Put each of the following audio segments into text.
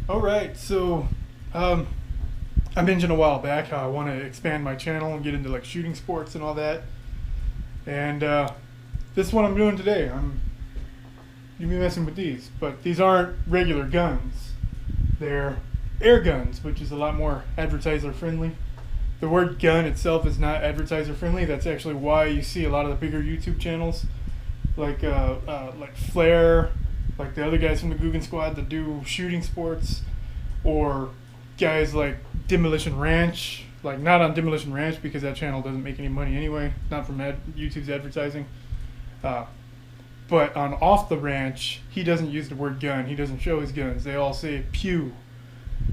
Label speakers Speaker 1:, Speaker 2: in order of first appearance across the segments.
Speaker 1: All right, so I mentioned a while back how I want to expand my channel and get into like shooting sports and all that. And this is what I'm doing today. You'll be messing with these, but these aren't regular guns. They're air guns, which is a lot more advertiser friendly. The word gun itself is not advertiser friendly. That's actually why you see a lot of the bigger YouTube channels, like Flare, like the other guys from the Guggen Squad that do shooting sports, or guys like Demolition Ranch. Like, not on Demolition Ranch because that channel doesn't make any money anyway, not from YouTube's advertising. But on Off the Ranch, he doesn't use the word gun. He doesn't show his guns. They all say pew.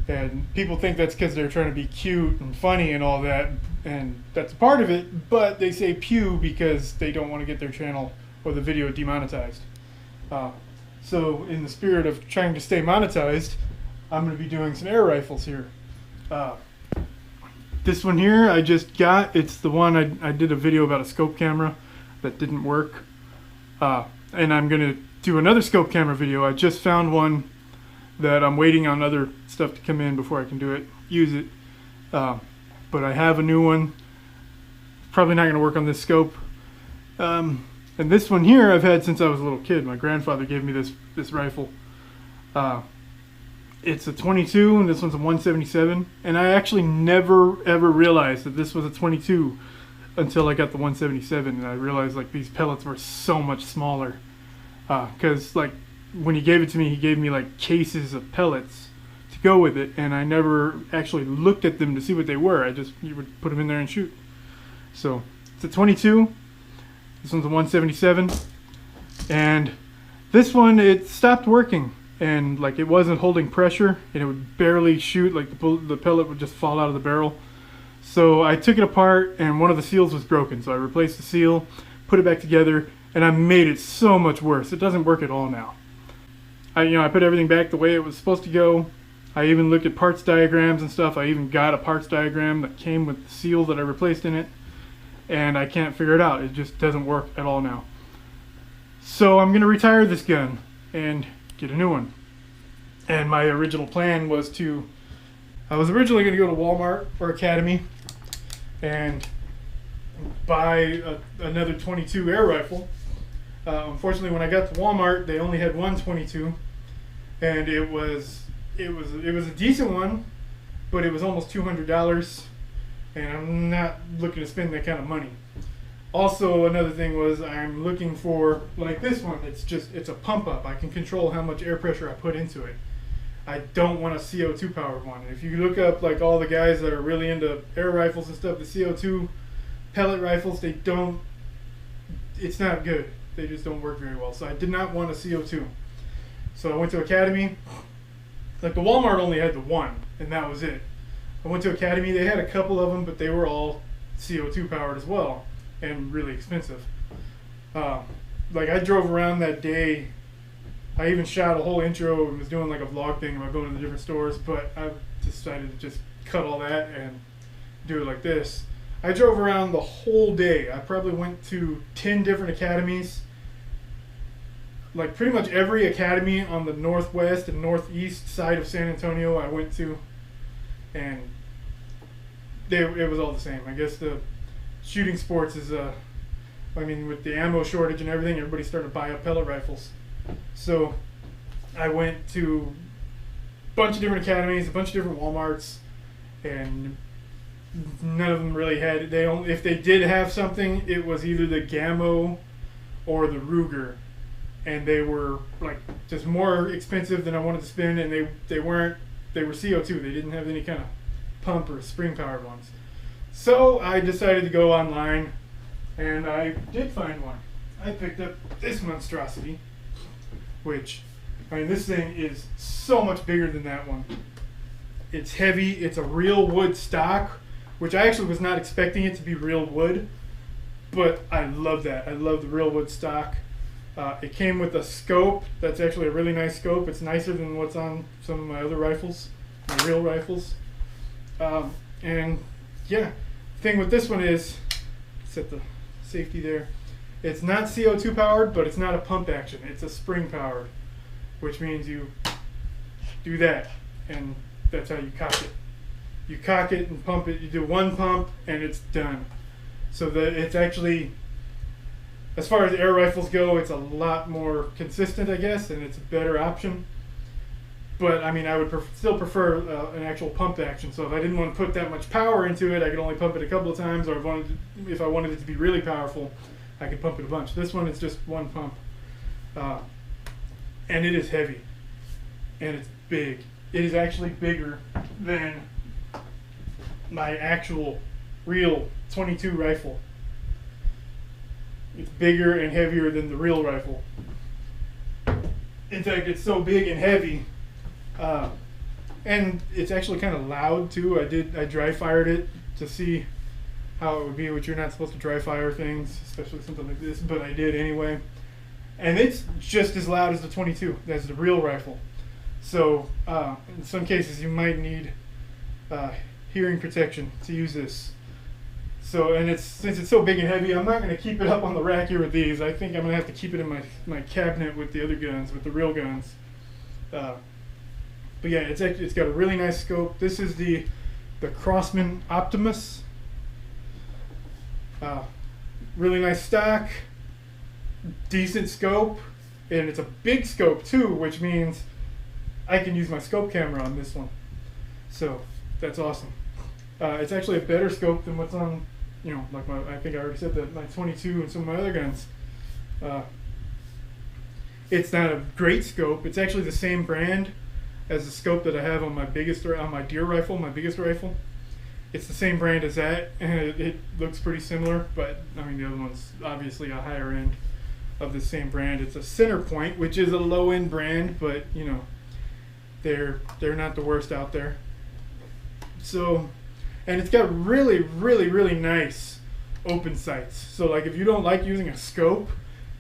Speaker 1: And people think that's because they're trying to be cute and funny and all that, and that's a part of it, but they say pew because they don't want to get their channel or the video demonetized. So in the spirit of trying to stay monetized, I'm going to be doing some air rifles here. This one here I just got. It's the one I did a video about a scope camera that didn't work. And I'm going to do another scope camera video. I just found one that I'm waiting on other stuff to come in before I can use it. But I have a new one. Probably not going to work on this scope. And this one here I've had since I was a little kid. My grandfather gave me this rifle. It's a 22 and this one's a 177. And I actually never ever realized that this was a 22 until I got the 177, and I realized like these pellets were so much smaller. Because like when he gave it to me, he gave me like cases of pellets to go with it, and I never actually looked at them to see what they were. You would put them in there and shoot. So it's a 22. This one's a 177, and this one, it stopped working, and like it wasn't holding pressure, and it would barely shoot. Like the pellet would just fall out of the barrel. So I took it apart, and one of the seals was broken. So I replaced the seal, put it back together, and I made it so much worse. It doesn't work at all now. I put everything back the way it was supposed to go. I even looked at parts diagrams and stuff. I even got a parts diagram that came with the seal that I replaced in it, and I can't figure it out. It just doesn't work at all now. So I'm gonna retire this gun and get a new one. And my original plan was I was originally gonna go to Walmart or Academy and buy another 22 air rifle. Unfortunately, when I got to Walmart, they only had one 22, and it was a decent one, but it was almost $200, and I'm not looking to spend that kind of money. Also, another thing was I'm looking for like this one. It's a pump up. I can control how much air pressure I put into it. I don't want a CO2 powered one. If you look up like all the guys that are really into air rifles and stuff, the CO2 pellet rifles, it's not good. They just don't work very well. So I did not want a CO2. So I went to Academy. Like the Walmart only had the one, and that was it. I went to Academy. They had a couple of them, but they were all CO2 powered as well, and really expensive. Like I drove around that day. I even shot a whole intro and was doing like a vlog thing about going to the different stores, but I decided to just cut all that and do it like this. I drove around the whole day. I probably went to 10 different academies. Like pretty much every academy on the northwest and northeast side of San Antonio I went to, and it was all the same. I guess the shooting sports is with the ammo shortage and everything, everybody's starting to buy up pellet rifles. So I went to a bunch of different academies, a bunch of different Walmarts, and none of them really had. If they did have something, it was either the Gammo or the Ruger, and they were like just more expensive than I wanted to spend, and they were CO2. They didn't have any kind of pump or spring powered ones. So I decided to go online, and I did find one. I picked up this monstrosity, which, this thing is so much bigger than that one. It's heavy. It's a real wood stock, which I actually was not expecting it to be real wood, but I love that. I love the real wood stock. It came with a scope. That's actually a really nice scope. It's nicer than what's on some of my other rifles, my real rifles. And yeah, the thing with this one is, set the safety there. It's not CO2 powered, but it's not a pump action. It's a spring powered, which means you do that, and that's how you cock it. You cock it and pump it. You do one pump and it's done. So that it's actually, as far as air rifles go, it's a lot more consistent, I guess, and it's a better option. But I mean, I would still prefer an actual pump action. So if I didn't want to put that much power into it, I could only pump it a couple of times, or if I wanted it to be really powerful, I could pump it a bunch. This one is just one pump, and it is heavy, and it's big. It is actually bigger than my actual real 22 rifle. It's bigger and heavier than the real rifle. In fact, it's so big and heavy, and it's actually kind of loud too. I dry fired it to see how it would be, which you're not supposed to dry fire things, especially something like this, but I did anyway. And it's just as loud as the 22, as the real rifle. So in some cases you might need hearing protection to use this. So, and since it's so big and heavy, I'm not going to keep it up on the rack here with these. I think I'm going to have to keep it in my cabinet with the other guns, with the real guns. But yeah, it's got a really nice scope. This is the Crosman Optimus. Really nice stock, decent scope, and it's a big scope too, which means I can use my scope camera on this one. So that's awesome. It's actually a better scope than what's on, like I think I already said that, my 22 and some of my other guns. It's not a great scope. It's actually the same brand as the scope that I have on my deer rifle, my biggest rifle. It's the same brand as that, and it looks pretty similar, but I mean the other one's obviously a higher end of the same brand. It's a Center Point, which is a low end brand, but they're not the worst out there. So, and it's got really, really, really nice open sights. So like if you don't like using a scope,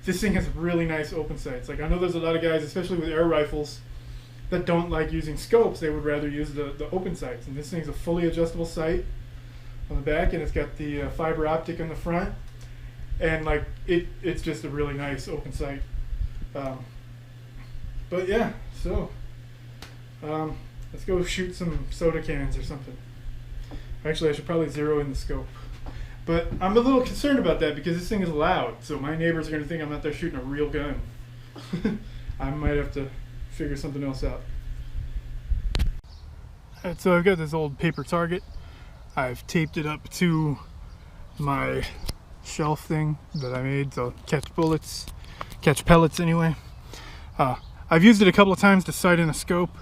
Speaker 1: this thing has really nice open sights. Like I know there's a lot of guys, especially with air rifles, that don't like using scopes. They would rather use the open sights. And this thing's a fully adjustable sight on the back, and it's got the fiber optic in the front. And like it's just a really nice open sight. But yeah, so let's go shoot some soda cans or something. Actually, I should probably zero in the scope. But I'm a little concerned about that because this thing is loud. So my neighbors are going to think I'm out there shooting a real gun. I might have to figure something else out. Alright, so I've got this old paper target. I've taped it up to my shelf thing that I made to catch pellets anyway. I've used it a couple of times to sight in a scope.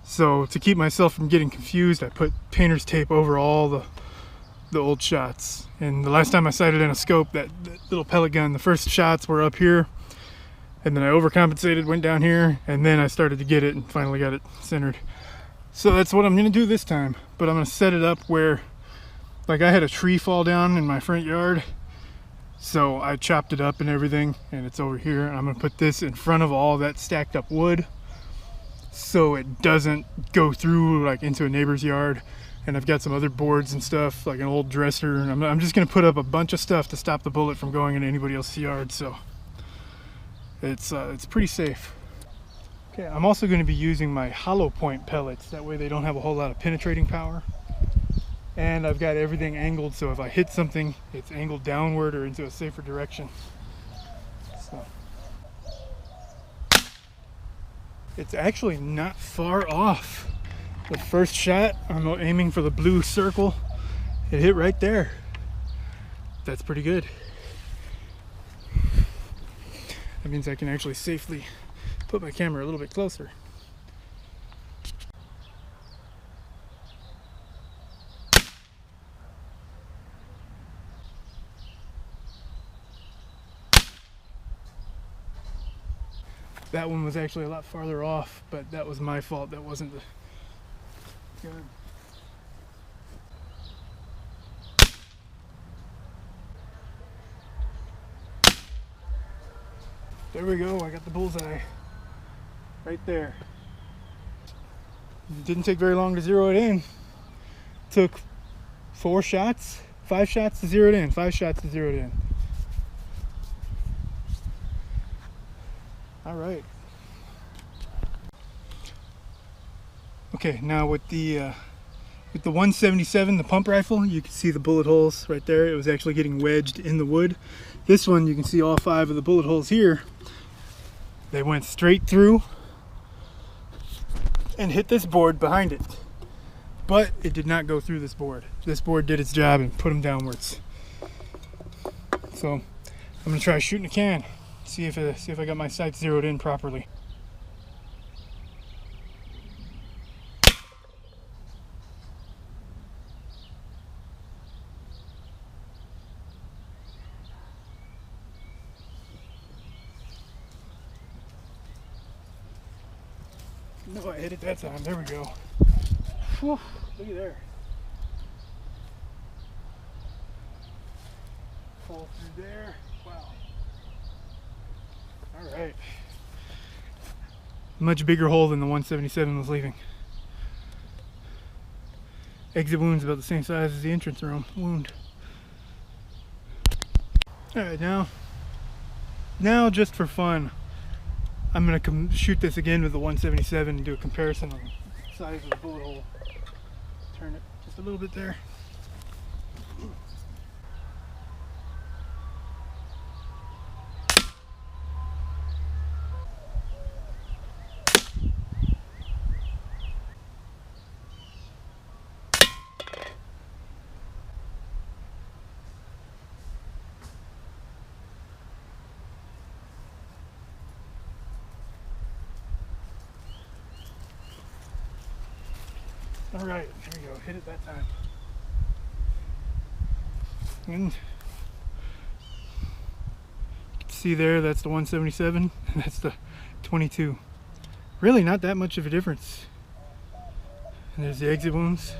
Speaker 1: So to keep myself from getting confused, I put painter's tape over all the old shots. And the last time I sighted in a scope, that little pellet gun, the first shots were up here, and then I overcompensated, went down here, and then I started to get it and finally got it centered. So that's what I'm gonna do this time, but I'm gonna set it up where, like I had a tree fall down in my front yard, so I chopped it up and everything, and it's over here. I'm gonna put this in front of all that stacked up wood so it doesn't go through like into a neighbor's yard. And I've got some other boards and stuff, like an old dresser, and I'm just gonna put up a bunch of stuff to stop the bullet from going into anybody else's yard. So it's pretty safe. Okay, I'm also going to be using my hollow point pellets. That way they don't have a whole lot of penetrating power. And I've got everything angled, so if I hit something, it's angled downward or into a safer direction. So it's actually not far off. The first shot, I'm aiming for the blue circle. It hit right there. That's pretty good. That means I can actually safely put my camera a little bit closer. That one was actually a lot farther off, but that was my fault. That wasn't the gun. There we go, I got the bullseye right there. It didn't take very long to zero it in. Took 5 shots to zero it in. 5 shots to zero it in. All right. Okay, now with the 177, the pump rifle, you can see the bullet holes right there. It was actually getting wedged in the wood. This one, you can see all 5 of the bullet holes here. They went straight through and hit this board behind it. But it did not go through this board. This board did its job and put them downwards. So I'm gonna try shooting a can, see if I got my sights zeroed in properly. No, I hit it that time. There we go. Whew, look at there. Fall through there. Wow. All right. Much bigger hole than the 177 was leaving. Exit wound's about the same size as the entrance wound. All right, now just for fun, I'm gonna shoot this again with the 177 and do a comparison on the size of the bullet hole. Turn it just a little bit there. All right, here we go. Hit it that time. And you can see there, that's the 177, and that's the 22. Really not that much of a difference. And there's the exit wounds.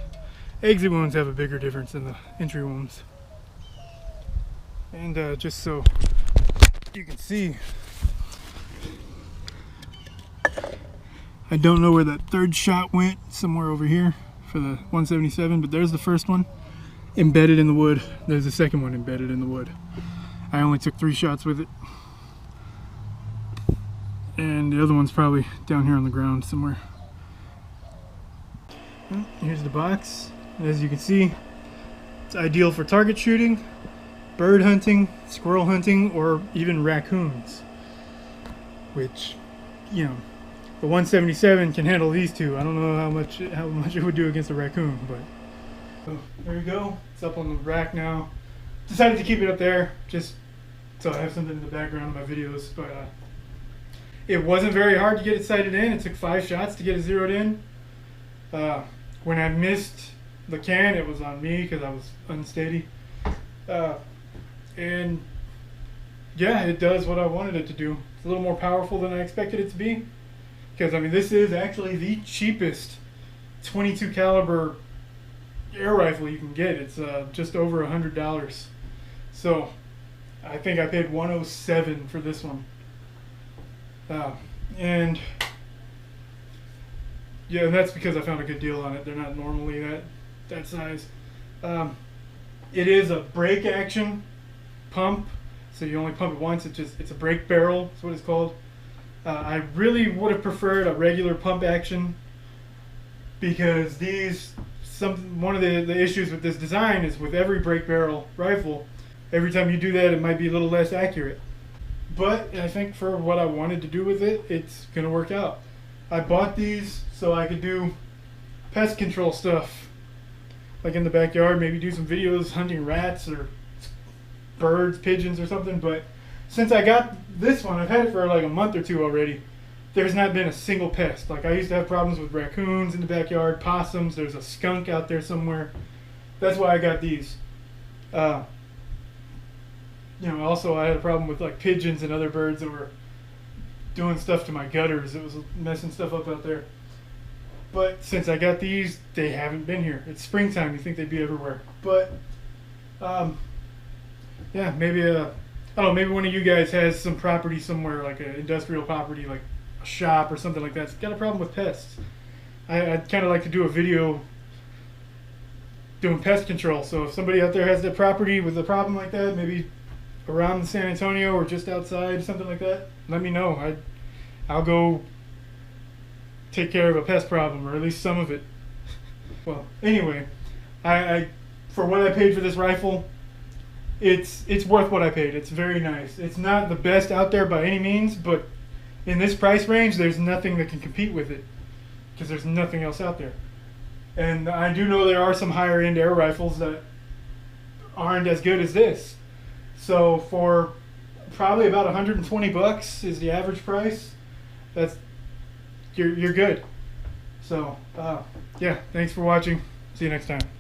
Speaker 1: Exit wounds have a bigger difference than the entry wounds. And just so you can see, I don't know where that third shot went, somewhere over here for the 177, but there's the first one embedded in the wood. There's the second one embedded in the wood. I only took 3 shots with it. And the other one's probably down here on the ground somewhere. Here's the box. As you can see, it's ideal for target shooting, bird hunting, squirrel hunting, or even raccoons. Which, you know, the 177 can handle these two. I don't know how much it would do against a raccoon, but so there you go. It's up on the rack now. Decided to keep it up there just so I have something in the background of my videos. But it wasn't very hard to get it sighted in. It took 5 shots to get it zeroed in. When I missed the can, it was on me because I was unsteady. And yeah, it does what I wanted it to do. It's a little more powerful than I expected it to be. Because I mean, this is actually the cheapest 22 caliber air rifle you can get. It's just over $100. So I think I paid $107 for this one. And yeah, and that's because I found a good deal on it. They're not normally that size. It is a break action pump, so you only pump it once. It's a break barrel. That's what it's called. I really would have preferred a regular pump action because one of the issues with this design is with every break barrel rifle, every time you do that, it might be a little less accurate. But I think for what I wanted to do with it, it's gonna work out. I bought these so I could do pest control stuff, like in the backyard, maybe do some videos hunting rats or birds, pigeons or something. But since I got this one, I've had it for like a month or 2 already, there's not been a single pest. Like I used to have problems with raccoons in the backyard, possums, there's a skunk out there somewhere. That's why I got these. You know, also I had a problem with like pigeons and other birds that were doing stuff to my gutters. It was messing stuff up out there. But since I got these, they haven't been here. It's springtime, you think they'd be everywhere. But yeah, maybe I don't know, maybe one of you guys has some property somewhere, like an industrial property, like a shop or something like that. It's got a problem with pests. I'd kind of like to do a video doing pest control. So if somebody out there has a property with a problem like that, maybe around San Antonio or just outside, something like that, let me know. I'll go take care of a pest problem, or at least some of it. Well, anyway, I for what I paid for this rifle, it's worth what I paid. It's very nice. It's not the best out there by any means, but in this price range, there's nothing that can compete with it, because there's nothing else out there. And I do know there are some higher end air rifles that aren't as good as this. So for probably about 120 bucks is the average price. That's you're good. So yeah, thanks for watching. See you next time.